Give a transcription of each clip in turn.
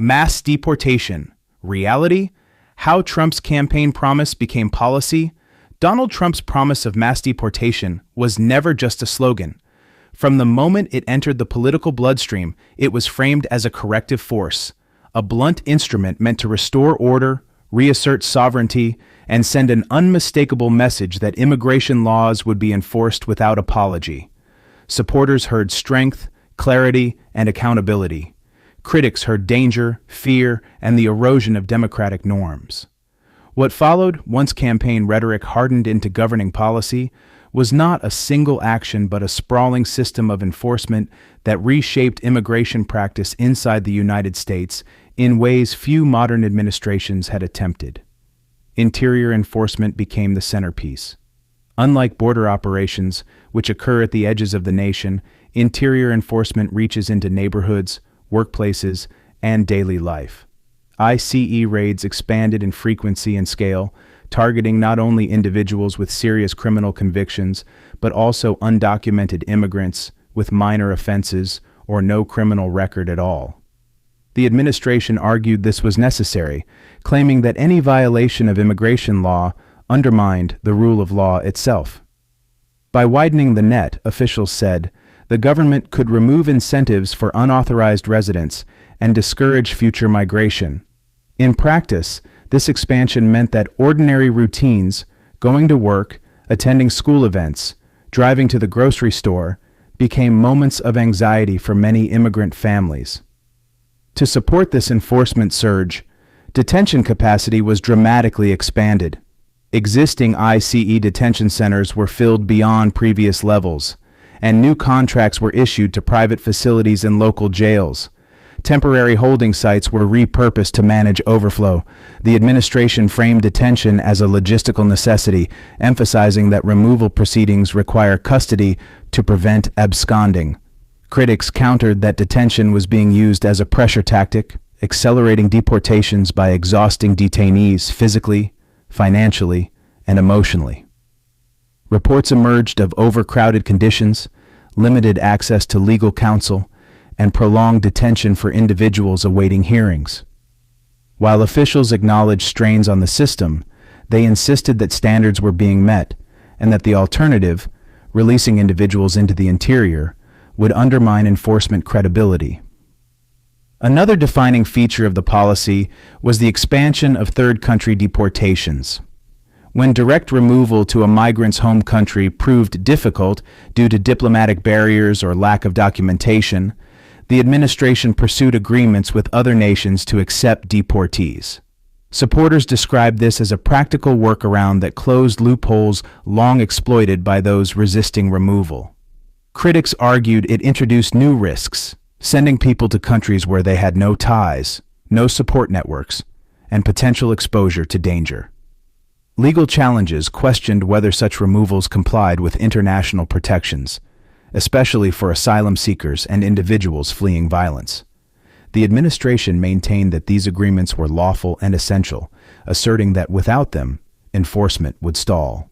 Mass deportation. Reality? How Trump's campaign promise became policy? Donald Trump's promise of mass deportation was never just a slogan. From the moment it entered the political bloodstream, it was framed as a corrective force, a blunt instrument meant to restore order, reassert sovereignty, and send an unmistakable message that immigration laws would be enforced without apology. Supporters heard strength, clarity, and accountability. Critics heard danger, fear, and the erosion of democratic norms. What followed, once campaign rhetoric hardened into governing policy, was not a single action but a sprawling system of enforcement that reshaped immigration practice inside the United States in ways few modern administrations had attempted. Interior enforcement became the centerpiece. Unlike border operations, which occur at the edges of the nation, interior enforcement reaches into neighborhoods, workplaces, and daily life. ICE raids expanded in frequency and scale, targeting not only individuals with serious criminal convictions, but also undocumented immigrants with minor offenses or no criminal record at all. The administration argued this was necessary, claiming that any violation of immigration law undermined the rule of law itself. By widening the net, officials said, the government could remove incentives for unauthorized residents and discourage future migration. In practice, this expansion meant that ordinary routines, going to work, attending school events, driving to the grocery store, became moments of anxiety for many immigrant families. To support this enforcement surge, detention capacity was dramatically expanded. Existing ICE detention centers were filled beyond previous levels, and new contracts were issued to private facilities and local jails. Temporary holding sites were repurposed to manage overflow. The administration framed detention as a logistical necessity, emphasizing that removal proceedings require custody to prevent absconding. Critics countered that detention was being used as a pressure tactic, accelerating deportations by exhausting detainees physically, financially, and emotionally. Reports emerged of overcrowded conditions, limited access to legal counsel, and prolonged detention for individuals awaiting hearings. While officials acknowledged strains on the system, they insisted that standards were being met and that the alternative, releasing individuals into the interior, would undermine enforcement credibility. Another defining feature of the policy was the expansion of third-country deportations. When direct removal to a migrant's home country proved difficult due to diplomatic barriers or lack of documentation, the administration pursued agreements with other nations to accept deportees. Supporters described this as a practical workaround that closed loopholes long exploited by those resisting removal. Critics argued it introduced new risks, sending people to countries where they had no ties, no support networks, and potential exposure to danger. Legal challenges questioned whether such removals complied with international protections, especially for asylum seekers and individuals fleeing violence. The administration maintained that these agreements were lawful and essential, asserting that without them, enforcement would stall.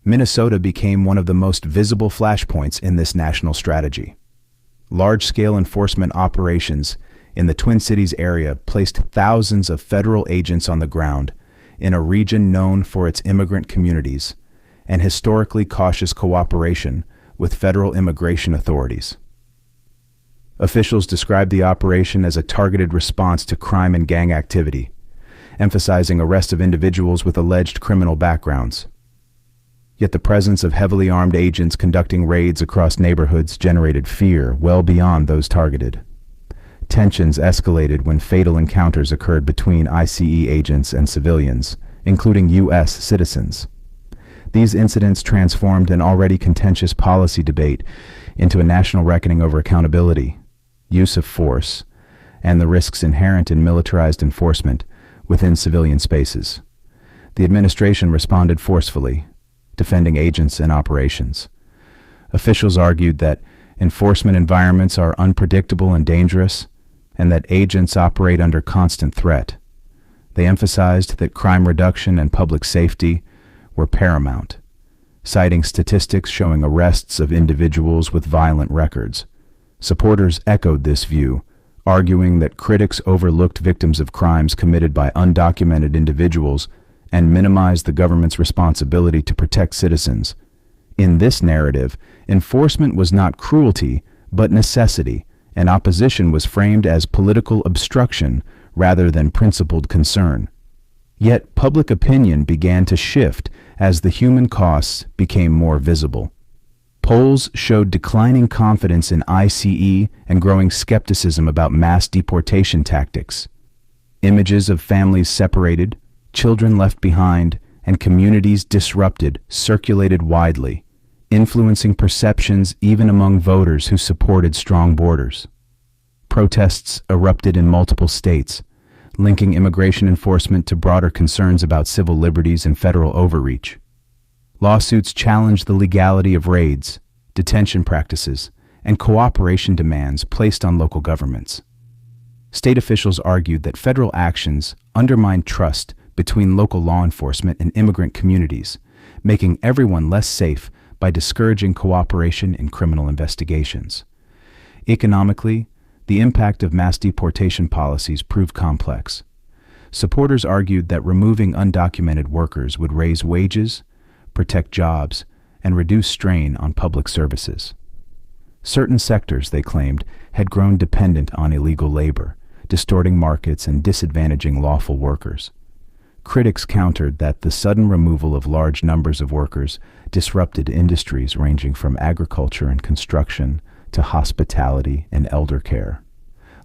Minnesota became one of the most visible flashpoints in this national strategy. Large-scale enforcement operations in the Twin Cities area placed thousands of federal agents on the ground in a region known for its immigrant communities and historically cautious cooperation with federal immigration authorities. Officials described the operation as a targeted response to crime and gang activity, emphasizing arrest of individuals with alleged criminal backgrounds. Yet the presence of heavily armed agents conducting raids across neighborhoods generated fear well beyond those targeted. Tensions escalated when fatal encounters occurred between ICE agents and civilians, including U.S. citizens. These incidents transformed an already contentious policy debate into a national reckoning over accountability, use of force, and the risks inherent in militarized enforcement within civilian spaces. The administration responded forcefully, defending agents and operations. Officials argued that enforcement environments are unpredictable and dangerous, and that agents operate under constant threat. They emphasized that crime reduction and public safety were paramount, citing statistics showing arrests of individuals with violent records. Supporters echoed this view, arguing that critics overlooked victims of crimes committed by undocumented individuals and minimized the government's responsibility to protect citizens. In this narrative, enforcement was not cruelty, but necessity, and opposition was framed as political obstruction rather than principled concern. Yet public opinion began to shift as the human costs became more visible. Polls showed declining confidence in ICE and growing skepticism about mass deportation tactics. Images of families separated, children left behind, and communities disrupted circulated widely, influencing perceptions even among voters who supported strong borders. Protests erupted in multiple states, linking immigration enforcement to broader concerns about civil liberties and federal overreach. Lawsuits challenged the legality of raids, detention practices, and cooperation demands placed on local governments. State officials argued that federal actions undermined trust between local law enforcement and immigrant communities, making everyone less safe by discouraging cooperation in criminal investigations. Economically, the impact of mass deportation policies proved complex. Supporters argued that removing undocumented workers would raise wages, protect jobs, and reduce strain on public services. Certain sectors, they claimed, had grown dependent on illegal labor, distorting markets and disadvantaging lawful workers. Critics countered that the sudden removal of large numbers of workers disrupted industries ranging from agriculture and construction to hospitality and elder care.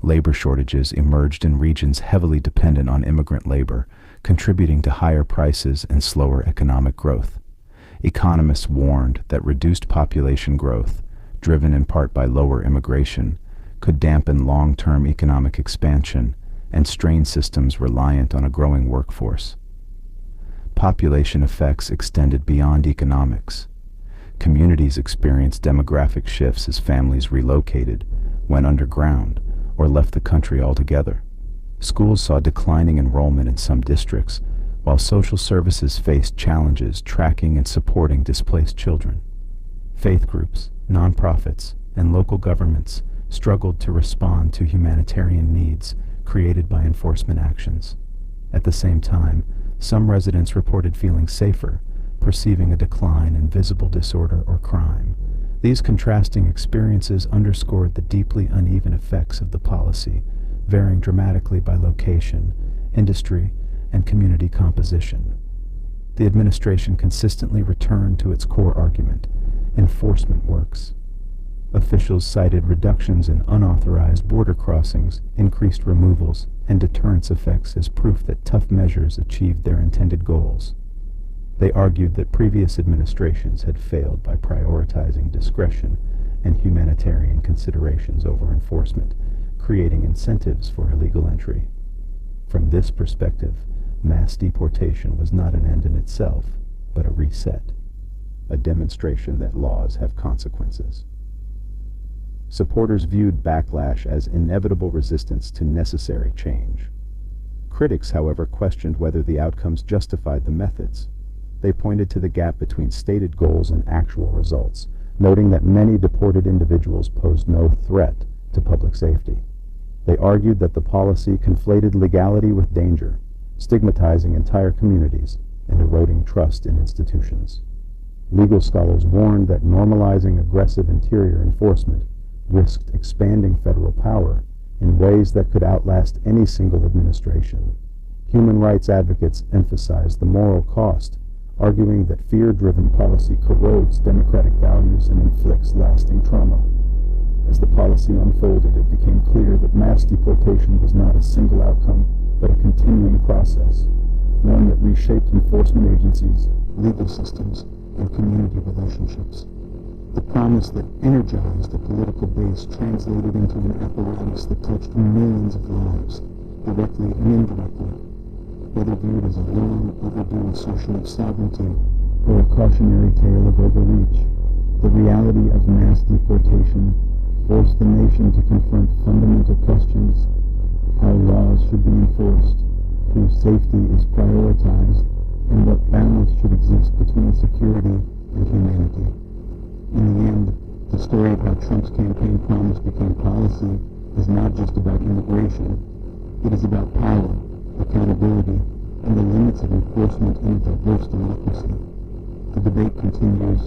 Labor shortages emerged in regions heavily dependent on immigrant labor, contributing to higher prices and slower economic growth. Economists warned that reduced population growth, driven in part by lower immigration, could dampen long-term economic expansion and strain systems reliant on a growing workforce. Population effects extended beyond economics. Communities experienced demographic shifts as families relocated, went underground, or left the country altogether. Schools saw declining enrollment in some districts, while social services faced challenges tracking and supporting displaced children. Faith groups, nonprofits, and local governments struggled to respond to humanitarian needs created by enforcement actions. At the same time, some residents reported feeling safer, perceiving a decline in visible disorder or crime. These contrasting experiences underscored the deeply uneven effects of the policy, varying dramatically by location, industry, and community composition. The administration consistently returned to its core argument: enforcement works. Officials cited reductions in unauthorized border crossings, increased removals, and deterrence effects as proof that tough measures achieved their intended goals. They argued that previous administrations had failed by prioritizing discretion and humanitarian considerations over enforcement, creating incentives for illegal entry. From this perspective, mass deportation was not an end in itself, but a reset, a demonstration that laws have consequences. Supporters viewed backlash as inevitable resistance to necessary change. Critics, however, questioned whether the outcomes justified the methods. They pointed to the gap between stated goals and actual results, noting that many deported individuals posed no threat to public safety. They argued that the policy conflated legality with danger, stigmatizing entire communities and eroding trust in institutions. Legal scholars warned that normalizing aggressive interior enforcement risked expanding federal power in ways that could outlast any single administration. Human rights advocates emphasized the moral cost, arguing that fear-driven policy corrodes democratic values and inflicts lasting trauma. As the policy unfolded, it became clear that mass deportation was not a single outcome, but a continuing process, one that reshaped enforcement agencies, legal systems, and community relationships. The promise that energized a political base translated into an apparatus that touched millions of lives, directly and indirectly, whether viewed as a long overdue assertion of sovereignty or a cautionary tale of overreach. The reality of mass deportation forced the nation to confront fundamental questions: how laws should be enforced, whose safety is prioritized, and what balance should exist between security and humanity. In the end, the story of how Trump's campaign promise became policy is not just about immigration. It is about power, accountability, and the limits of enforcement in a diverse democracy. The debate continues,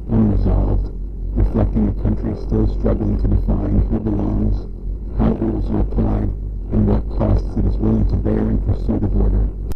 unresolved, reflecting a country still struggling to define who belongs, how rules are applied, and what costs it is willing to bear in pursuit of order.